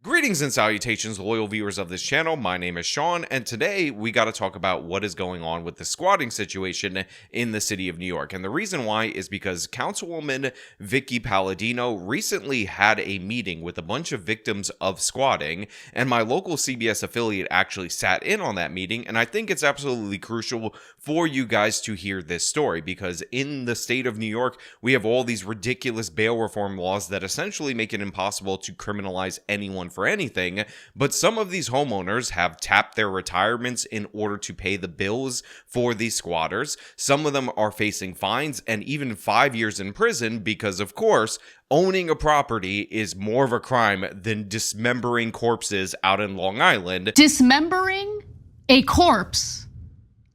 Greetings and salutations, loyal viewers of this channel. My name is Sean, and today we got to talk about what is going on with the squatting situation in the city of New York. And the reason why is because Councilwoman Vicky Palladino recently had a meeting with a bunch of victims of squatting, and my local CBS affiliate actually sat in on that meeting. And I think it's absolutely crucial for you guys to hear this story, because in the state of New York, we have all these ridiculous bail reform laws that essentially make it impossible to criminalize anyone for anything, but some of these homeowners have tapped their retirements in order to pay the bills for these squatters. Some of them are facing fines and even 5 years in prison because, of course, owning a property is more of a crime than dismembering corpses out in Long Island. Dismembering a corpse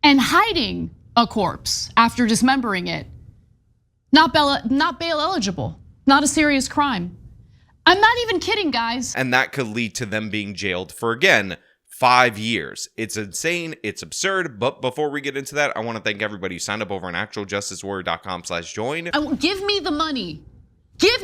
and hiding a corpse after dismembering it, not bail eligible, not a serious crime. I'm not even kidding, guys. And that could lead to them being jailed for, again, 5 years. It's insane. It's absurd. But before we get into that, I want to thank everybody who signed up over on actualjusticewarrior.com/join. Give me the money. Give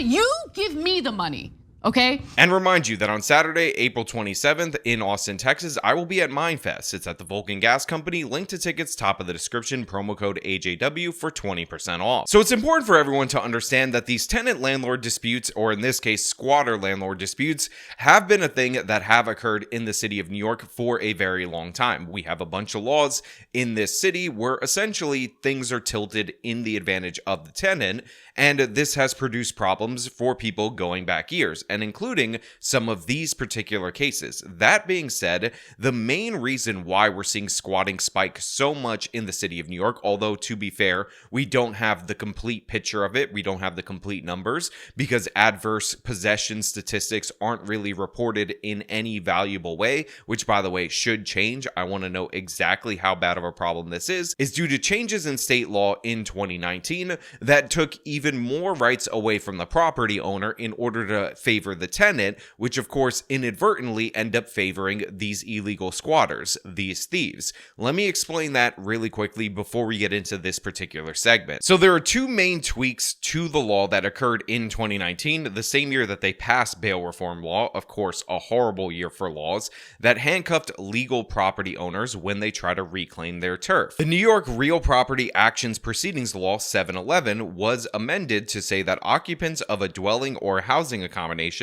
me the money. Okay. And remind you that on Saturday, April 27th in Austin, Texas, I will be at Mindfest. It's at the Vulcan Gas Company. Link to tickets, top of the description, promo code AJW for 20% off. So it's important for everyone to understand that these tenant-landlord disputes, or in this case, squatter-landlord disputes, have been a thing that have occurred in the city of New York for a very long time. We have a bunch of laws in this city where essentially things are tilted in the advantage of the tenant, and this has produced problems for people going back years, and including some of these particular cases. That being said, the main reason why we're seeing squatting spike so much in the city of New York, although to be fair, we don't have the complete picture of it, we don't have the complete numbers, because adverse possession statistics aren't really reported in any valuable way, which by the way should change. I want to know exactly how bad of a problem this is due to changes in state law in 2019 that took even more rights away from the property owner in order to favor the tenant, which of course inadvertently end up favoring these illegal squatters, these thieves. Let me explain that really quickly before we get into this particular segment. So there are two main tweaks to the law that occurred in 2019, the same year that they passed bail reform law, of course a horrible year for laws, that handcuffed legal property owners when they try to reclaim their turf. The New York Real Property Actions Proceedings Law 711 was amended to say that occupants of a dwelling or housing accommodation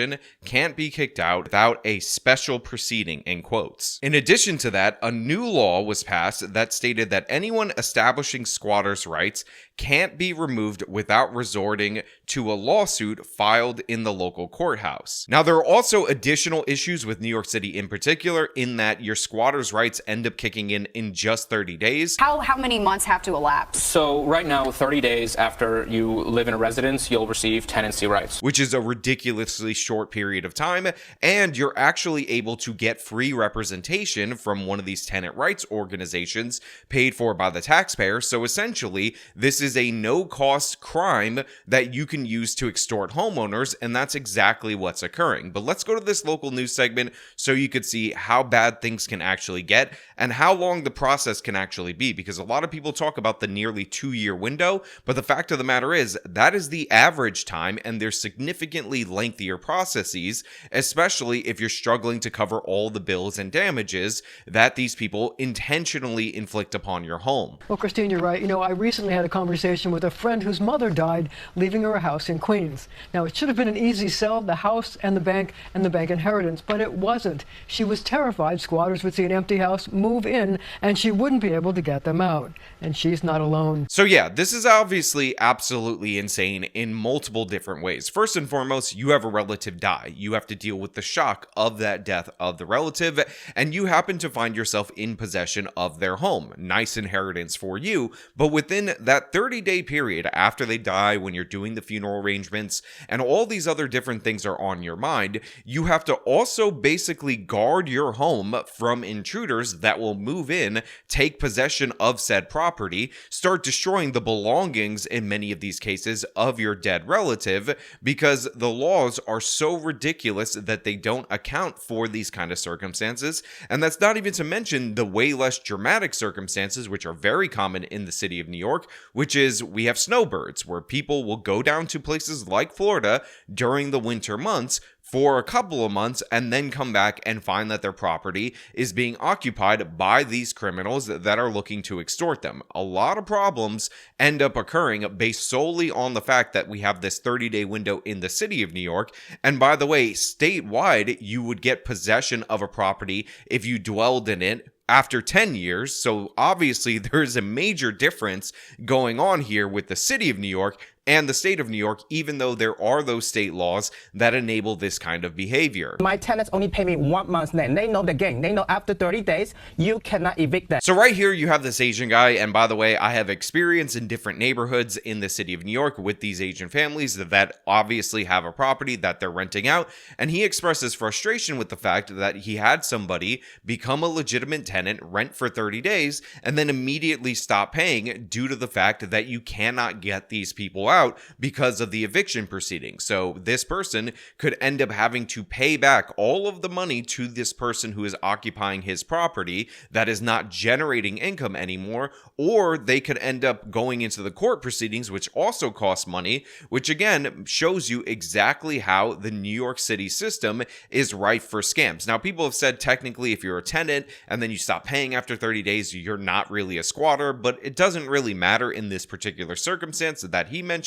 can't be kicked out without a special proceeding, in quotes. In addition to that, a new law was passed that stated that anyone establishing squatters' rights can't be removed without resorting to a lawsuit filed in the local courthouse. Now, there are also additional issues with New York City in particular, in that your squatters' rights end up kicking in just 30 days. How many months have to elapse? So right now, 30 days after you live in a residence, you'll receive tenancy rights, which is a ridiculously short period of time, and you're actually able to get free representation from one of these tenant rights organizations paid for by the taxpayer. So essentially, this is a no-cost crime that you can use to extort homeowners, and that's exactly what's occurring. But let's go to this local news segment so you could see how bad things can actually get and how long the process can actually be, because a lot of people talk about the nearly 2-year window, but the fact of the matter is that is the average time, and there's significantly lengthier processes, especially if you're struggling to cover all the bills and damages that these people intentionally inflict upon your home. Well, Christine, you're right. You know, I recently had a conversation with a friend whose mother died leaving her a house in Queens. Now, it should have been an easy sell, the house and the bank inheritance, but it wasn't. She was terrified squatters would see an empty house, move in, and she wouldn't be able to get them out. And she's not alone. So yeah, this is obviously absolutely insane in multiple different ways. First and foremost, you have a relative die. You have to deal with the shock of that death of the relative, and you happen to find yourself in possession of their home. Nice inheritance for you, but within that 30-day period after they die, when you're doing the funeral arrangements and all these other different things are on your mind, you have to also basically guard your home from intruders that will move in, take possession of said property, start destroying the belongings in many of these cases of your dead relative, because the laws are so ridiculous that they don't account for these kind of circumstances. And that's not even to mention the way less dramatic circumstances, which are very common in the city of New York, which is we have snowbirds, where people will go down down to places like Florida during the winter months for a couple of months and then come back and find that their property is being occupied by these criminals that are looking to extort them. A lot of problems end up occurring based solely on the fact that we have this 30-day window in the city of New York. And by the way, statewide, you would get possession of a property if you dwelled in it after 10 years. So obviously there is a major difference going on here with the city of New York and the state of New York, even though there are those state laws that enable this kind of behavior. My tenants only pay me 1 month's rent. They know the game. They know after 30 days, you cannot evict them. So right here, you have this Asian guy. And by the way, I have experience in different neighborhoods in the city of New York with these Asian families that obviously have a property that they're renting out. And he expresses frustration with the fact that he had somebody become a legitimate tenant, rent for 30 days, and then immediately stop paying due to the fact that you cannot get these people out because of the eviction proceedings. So this person could end up having to pay back all of the money to this person who is occupying his property that is not generating income anymore, or they could end up going into the court proceedings, which also costs money, which again shows you exactly how the New York City system is rife for scams. Now, people have said technically if you're a tenant and then you stop paying after 30 days, you're not really a squatter, but it doesn't really matter in this particular circumstance that he mentioned.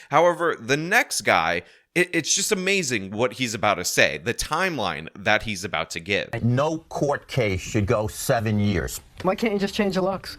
However, the next guy, it's just amazing what he's about to say, the timeline that he's about to give. No court case should go 7 years. Why can't you just change the locks?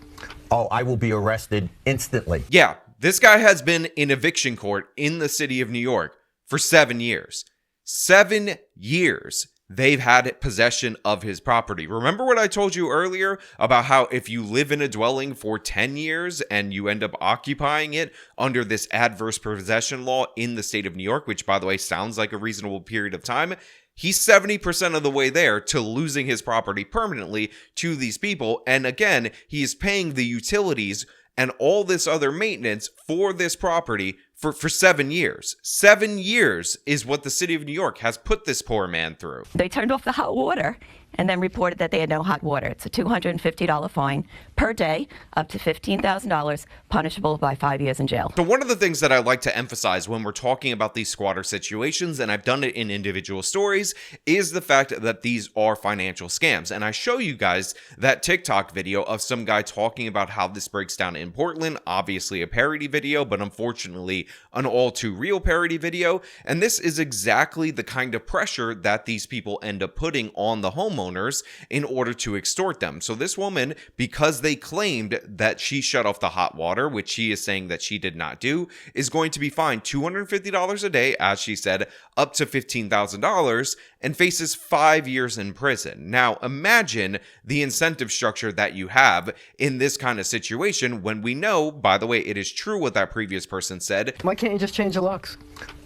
Oh, I will be arrested instantly. Yeah, this guy has been in eviction court in the city of New York for 7 years. 7 years. They've had possession of his property. Remember what I told you earlier about how if you live in a dwelling for 10 years and you end up occupying it under this adverse possession law in the state of New York, which by the way sounds like a reasonable period of time, he's 70% of the way there to losing his property permanently to these people. And again, he is paying the utilities and all this other maintenance for this property for 7 years. 7 years is what the city of New York has put this poor man through. They turned off the hot water and then reported that they had no hot water. It's a $250 fine per day, up to $15,000, punishable by 5 years in jail. So one of the things that I like to emphasize when we're talking about these squatter situations, and I've done it in individual stories, is the fact that these are financial scams. And I show you guys that TikTok video of some guy talking about how this breaks down in Portland, obviously a parody video, but unfortunately an all too real parody video. And this is exactly the kind of pressure that these people end up putting on the homeowners in order to extort them. So this woman, because they claimed that she shut off the hot water, which she is saying that she did not do, is going to be fined $250 a day, as she said, up to $15,000, and faces 5 years in prison. Now, imagine the incentive structure that you have in this kind of situation when we know, by the way, it is true what that previous person said. Why can't you just change the locks?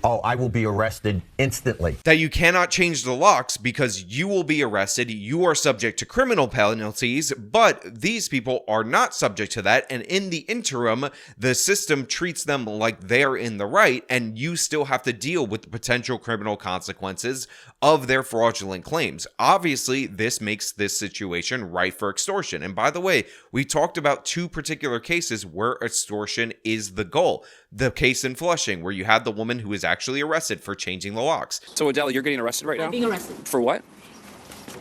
Oh, I will be arrested instantly. That you cannot change the locks because you will be arrested. You are subject to criminal penalties, but these people are not subject to that. And in the interim, the system treats them like they're in the right, and you still have to deal with the potential criminal consequences of their fraudulent claims. Obviously, this makes this situation ripe for extortion. And by the way, we talked about two particular cases where extortion is the goal. The case in Flushing, where you had the woman who was actually arrested for changing the locks. So Adele, you're getting arrested right now? Being arrested. For what?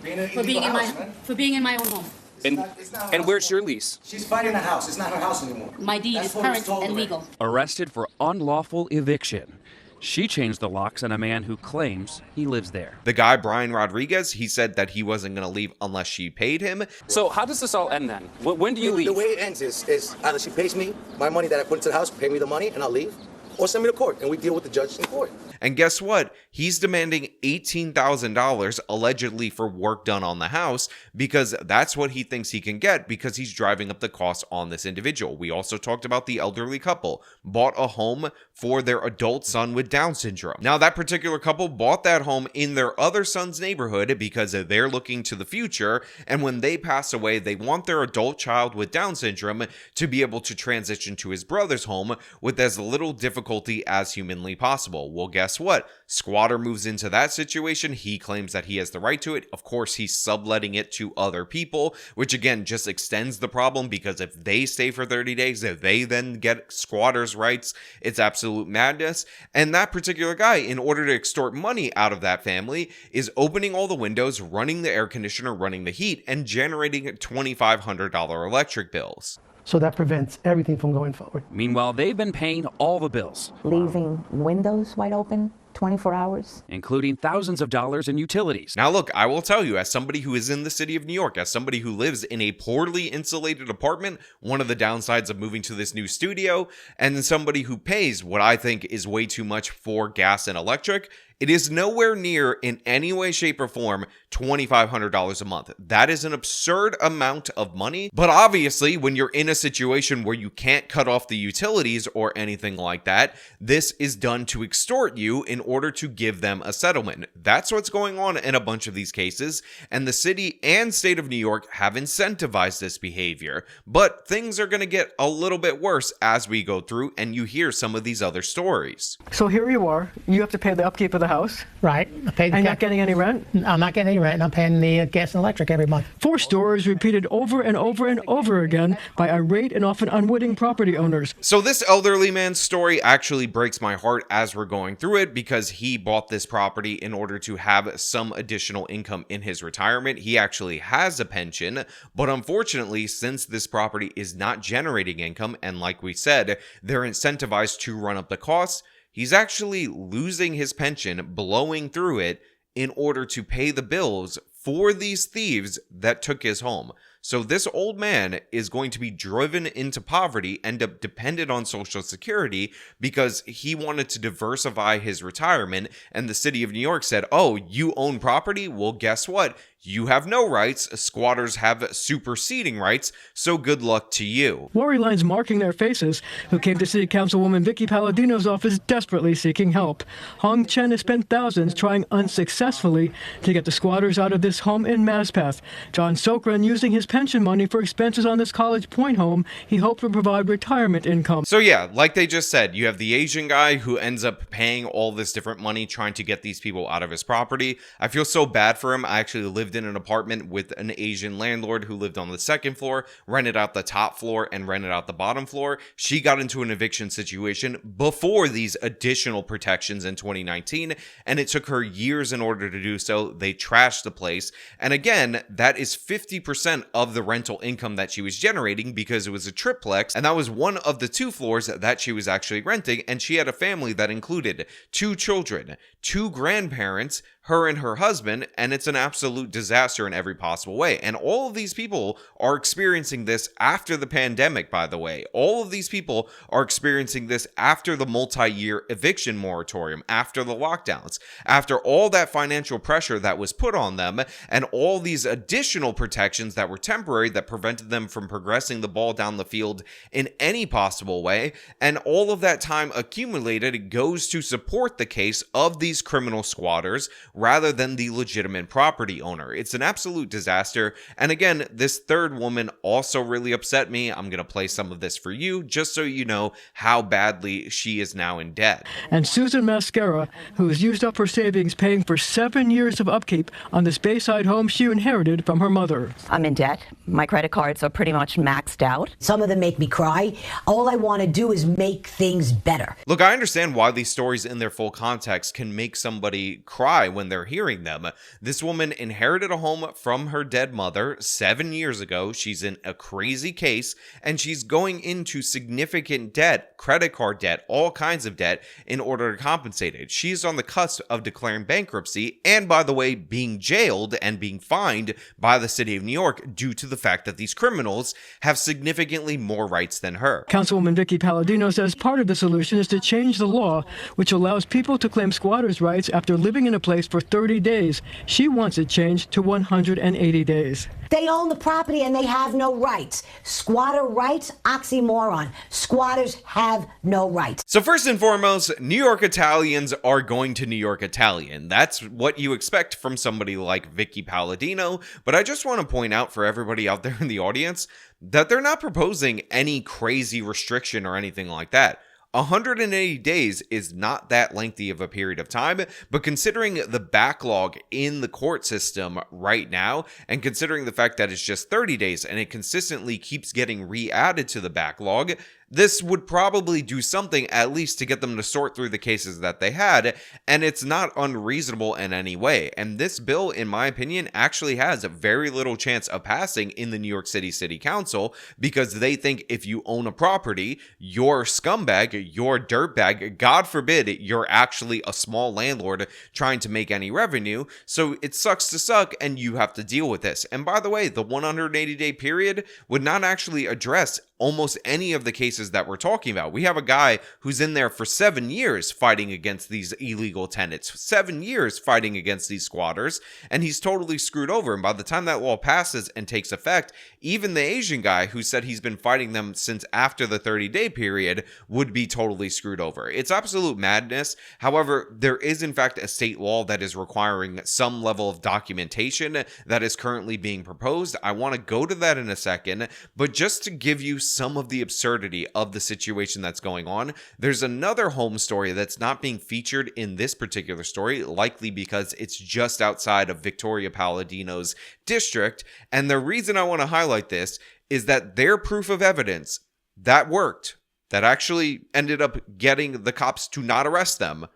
For being in my own home. And where's your lease? She's fighting the house. It's not her house anymore. My deed is current and legal. Arrested for unlawful eviction. She changed the locks on a man who claims he lives there. The guy, Brian Rodriguez, he said that he wasn't going to leave unless she paid him. So how does this all end then? When do you leave? The way it ends is either she pays me my money that I put into the house, pay me the money, and I'll leave, or send me to court, and we deal with the judge in court. And guess what? He's demanding $18,000 allegedly for work done on the house because that's what he thinks he can get because he's driving up the cost on this individual. We also talked about the elderly couple bought a home for their adult son with Down syndrome. Now, that particular couple bought that home in their other son's neighborhood because they're looking to the future. And when they pass away, they want their adult child with Down syndrome to be able to transition to his brother's home with as little difficulty as humanly possible. Well, guess guess what? Squatter moves into that situation. He claims that he has the right to it. Of course, he's subletting it to other people, which again just extends the problem, because if they stay for 30 days, if they then get squatters' rights, it's absolute madness. And that particular guy, in order to extort money out of that family, is opening all the windows, running the air conditioner, running the heat, and generating $2,500 electric bills. So that prevents everything from going forward. Meanwhile, they've been paying all the bills, leaving windows wide open 24 hours, including thousands of dollars in utilities. Now look, I will tell you, as somebody who is in the city of New York, as somebody who lives in a poorly insulated apartment, one of the downsides of moving to this new studio, and somebody who pays what I think is way too much for gas and electric, it is nowhere near, in any way, shape, or form, $2,500 a month. That is an absurd amount of money. But obviously, when you're in a situation where you can't cut off the utilities or anything like that, this is done to extort you in order to give them a settlement. That's what's going on in a bunch of these cases, and the city and state of New York have incentivized this behavior. But things are going to get a little bit worse as we go through, and you hear some of these other stories. So here you are. You have to pay the upkeep of the house. Right. And you're not getting any rent? I'm not getting any rent, and I'm paying the gas and electric every month. 4 stories repeated over and over and over again by irate and often unwitting property owners. So this elderly man's story actually breaks my heart as we're going through it, because he bought this property in order to have some additional income in his retirement. He actually has a pension, but unfortunately, since this property is not generating income, and like we said, they're incentivized to run up the costs, he's actually losing his pension, blowing through it in order to pay the bills for these thieves that took his home. So this old man is going to be driven into poverty, end up dependent on Social Security, because he wanted to diversify his retirement, and the city of New York said, oh, you own property? Well, guess what? You have no rights. Squatters have superseding rights, so good luck to you. Worry lines marking their faces, who came to City Councilwoman Vicky Palladino's office desperately seeking help. Hong Chen has spent thousands trying unsuccessfully to get the squatters out of this home in Maspeth. John Sokran using his pension money for expenses on this College Point home he hoped would provide retirement income. So yeah, like they just said, you have the Asian guy who ends up paying all this different money trying to get these people out of his property. I feel so bad for him. I actually lived in an apartment with an Asian landlord who lived on the second floor, rented out the top floor, and rented out the bottom floor. She got into an eviction situation before these additional protections in 2019, and it took her years in order to do so. They trashed the place, and again, that is 50% of the rental income that she was generating, because it was a triplex, and that was one of the 2 floors that she was actually renting, and she had a family that included 2 children, 2 grandparents, her and her husband, and it's an absolute disaster in every possible way. And all of these people are experiencing this after the pandemic, by the way. All of these people are experiencing this after the multi-year eviction moratorium, after the lockdowns, after all that financial pressure that was put on them, and all these additional protections that were temporary that prevented them from progressing the ball down the field in any possible way. And all of that time accumulated goes to support the case of these criminal squatters, rather than the legitimate property owner. It's an absolute disaster. And again, this third woman also really upset me. I'm going to play some of this for you, just so you know how badly she is now in debt. And Susan Mascara, who has used up her savings paying for 7 years of upkeep on this Bayside home she inherited from her mother. I'm in debt. My credit cards are pretty much maxed out. Some of them make me cry. All I want to do is make things better. Look, I understand why these stories in their full context can make somebody cry when they're hearing them. This woman inherited a home from her dead mother 7 years ago. She's in a crazy case, and she's going into significant debt, credit card debt, all kinds of debt in order to compensate it. She's on the cusp of declaring bankruptcy, and by the way, being jailed and being fined by the city of New York due to the fact that these criminals have significantly more rights than her. Councilwoman Vicky Palladino says part of the solution is to change the law, which allows people to claim squatters' rights after living in a place for 30 days. She wants it changed to 180 days. They own the property and they have no rights. Squatter rights? Oxymoron. Squatters have no rights. So first and foremost, New York Italians are going to New York Italian. That's what you expect from somebody like Vicky Palladino. But I just want to point out for everybody out there in the audience that they're not proposing any crazy restriction or anything like that. 180 days is not that lengthy of a period of time, but considering the backlog in the court system right now, and considering the fact that it's just 30 days and it consistently keeps getting re-added to the backlog, this would probably do something at least to get them to sort through the cases that they had, and it's not unreasonable in any way. And this bill, in my opinion, actually has a very little chance of passing in the New York City City Council, because they think if you own a property, you're a scumbag, you're a dirtbag, God forbid you're actually a small landlord trying to make any revenue, so it sucks to suck and you have to deal with this. And by the way, the 180-day period would not actually address almost any of the cases that we're talking about. We have a guy who's in there for 7 years fighting against these illegal tenants, 7 years fighting against these squatters, and he's totally screwed over. And by the time that law passes and takes effect, even the Asian guy who said he's been fighting them since after the 30-day period would be totally screwed over. It's absolute madness. However, there is in fact a state law that is requiring some level of documentation that is currently being proposed. I want to go to that in a second, but just to give you some of the absurdity of the situation that's going on, there's another home story that's not being featured in this particular story, likely because it's just outside of Victoria Palladino's district. And the reason I want to highlight this is that their proof of evidence that worked, that actually ended up getting the cops to not arrest them,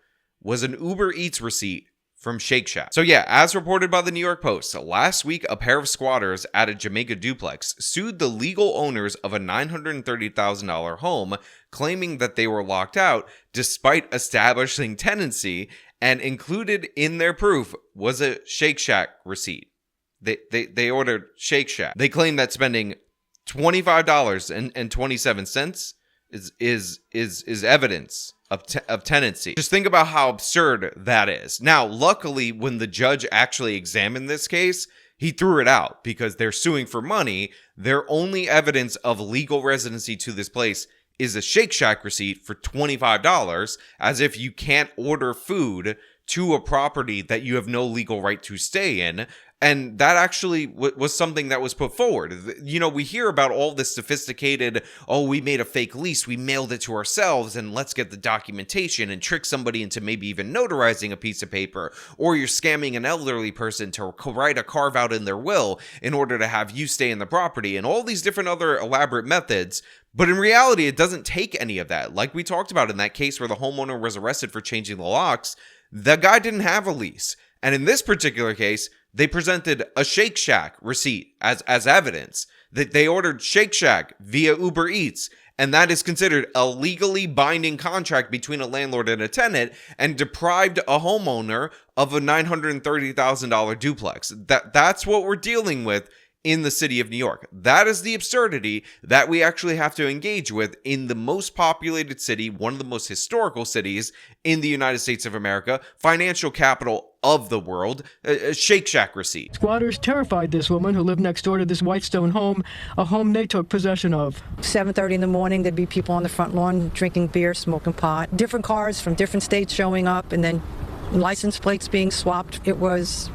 was an Uber Eats receipt from Shake Shack. So yeah, as reported by the New York Post, last week a pair of squatters at a Jamaica duplex sued the legal owners of a $930,000 home, claiming that they were locked out despite establishing tenancy, and included in their proof was a Shake Shack receipt. They ordered Shake Shack. They claim that spending $25.27 is evidence of tenancy. Just think about how absurd that is. Now, luckily, when the judge actually examined this case, he threw it out because they're suing for money. Their only evidence of legal residency to this place is a Shake Shack receipt for $25, as if you can't order food to a property that you have no legal right to stay in. And that actually was something that was put forward. You know, we hear about all this sophisticated, oh, we made a fake lease, we mailed it to ourselves, and let's get the documentation and trick somebody into maybe even notarizing a piece of paper, or you're scamming an elderly person to write a carve out in their will in order to have you stay in the property, and all these different other elaborate methods. But in reality, it doesn't take any of that. Like we talked about in that case where the homeowner was arrested for changing the locks, the guy didn't have a lease. And in this particular case, they presented a Shake Shack receipt as evidence that they ordered Shake Shack via Uber Eats, and that is considered a legally binding contract between a landlord and a tenant, and deprived a homeowner of a $930,000 duplex. That's what we're dealing with in the city of New York. That is the absurdity that we actually have to engage with in the most populated city, one of the most historical cities in the United States of America, financial capital of the world, a Shake Shack receipt. Squatters terrified this woman who lived next door to this white stone home, a home they took possession of. 7:30 in the morning, there'd be people on the front lawn drinking beer, smoking pot, different cars from different states showing up, and then license plates being swapped. It was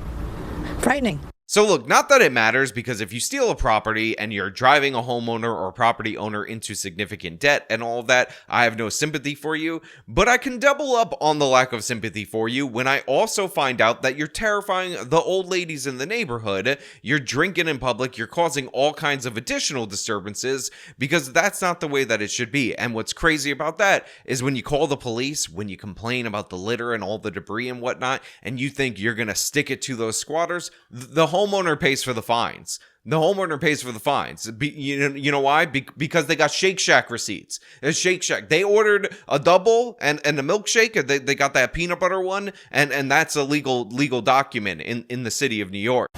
frightening. So look, not that it matters, because if you steal a property and you're driving a homeowner or a property owner into significant debt and all of that, I have no sympathy for you. But I can double up on the lack of sympathy for you when I also find out that you're terrifying the old ladies in the neighborhood, you're drinking in public, you're causing all kinds of additional disturbances, because that's not the way that it should be. And what's crazy about that is when you call the police, when you complain about the litter and all the debris and whatnot, and you think you're going to stick it to those squatters, the homeowner pays for the fines. The homeowner pays for the fines. You know why? Because they got Shake Shack receipts. It's Shake Shack. They ordered a double and a milkshake. They got that peanut butter one, and that's a legal document in the city of New York.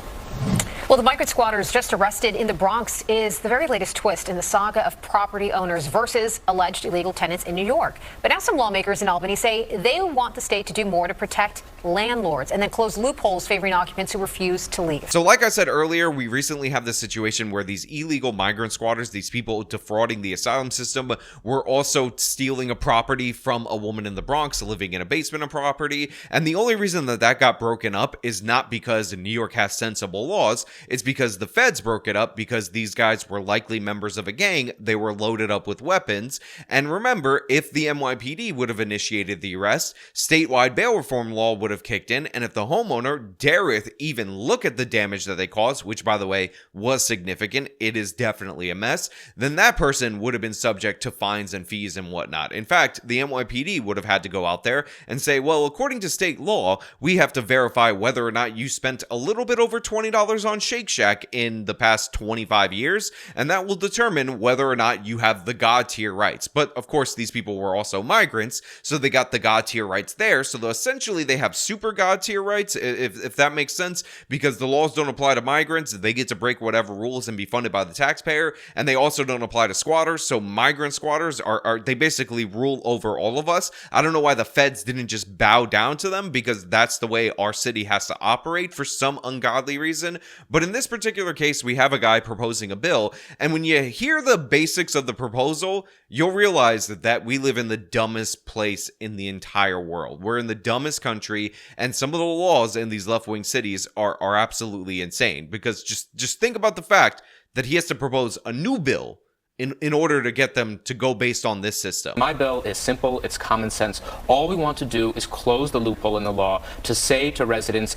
Well, the migrant squatters just arrested in the Bronx is the very latest twist in the saga of property owners versus alleged illegal tenants in New York. But now some lawmakers in Albany say they want the state to do more to protect landlords and then close loopholes favoring occupants who refuse to leave. So like I said earlier, we recently have this situation where these illegal migrant squatters, these people defrauding the asylum system, were also stealing a property from a woman in the Bronx living in a basement of property. And the only reason that got broken up is not because New York has sensible laws. It's because the feds broke it up because these guys were likely members of a gang. They were loaded up with weapons. And remember, if the NYPD would have initiated the arrest, statewide bail reform law would have kicked in. And if the homeowner dareth even look at the damage that they caused, which by the way was significant, it is definitely a mess, then that person would have been subject to fines and fees and whatnot. In fact, the NYPD would have had to go out there and say, well, according to state law, we have to verify whether or not you spent a little bit over $20 on Shake Shack in the past 25 years, and that will determine whether or not you have the God tier rights. But of course, these people were also migrants, so they got the God tier rights there. So essentially, they have super God tier rights, if that makes sense, because the laws don't apply to migrants. They get to break whatever rules and be funded by the taxpayer, and they also don't apply to squatters. So migrant squatters are they basically rule over all of us. I don't know why the feds didn't just bow down to them, because that's the way our city has to operate for some ungodly reason. But in this particular case, we have a guy proposing a bill, and when you hear the basics of the proposal, you'll realize that we live in the dumbest place in the entire world. We're in the dumbest country, and some of the laws in these left-wing cities are absolutely insane, because just think about the fact that he has to propose a new bill in order to get them to go based on this system. My bill is simple, it's common sense. All we want to do is close the loophole in the law to say to residents,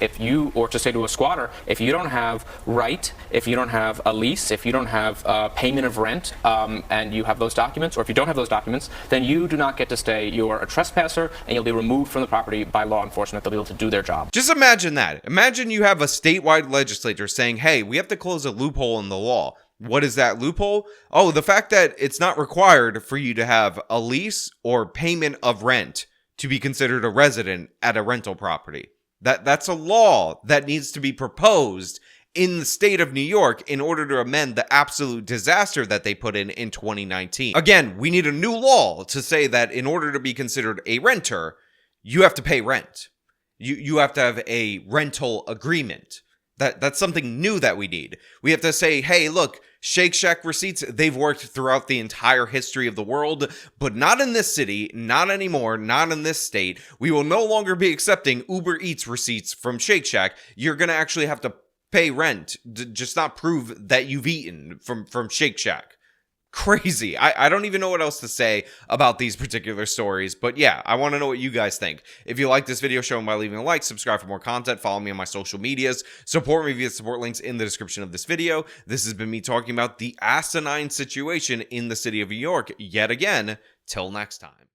or to say to a squatter, if you don't have if you don't have a lease, if you don't have payment of rent, and you have those documents, or if you don't have those documents, then you do not get to stay. You are a trespasser, and you'll be removed from the property by law enforcement. They'll be able to do their job. Just imagine that. Imagine you have a statewide legislature saying, hey, we have to close a loophole in the law. What is that loophole? Oh, the fact that it's not required for you to have a lease or payment of rent to be considered a resident at a rental property. That's a law that needs to be proposed in the state of New York in order to amend the absolute disaster that they put in 2019. Again, we need a new law to say that in order to be considered a renter, you have to pay rent. You have to have a rental agreement. That's something new that we need. We have to say, hey, look, Shake Shack receipts, they've worked throughout the entire history of the world, but not in this city, not anymore, not in this state. We will no longer be accepting Uber Eats receipts from Shake Shack. You're going to actually have to pay rent, just not prove that you've eaten from Shake Shack. Crazy. I don't even know what else to say about these particular stories, but yeah, I want to know what you guys think. If you like this video, show them by leaving a like, subscribe for more content, follow me on my social medias, support me via support links in the description of this video. This has been me talking about the asinine situation in the city of New York yet again. Till next time.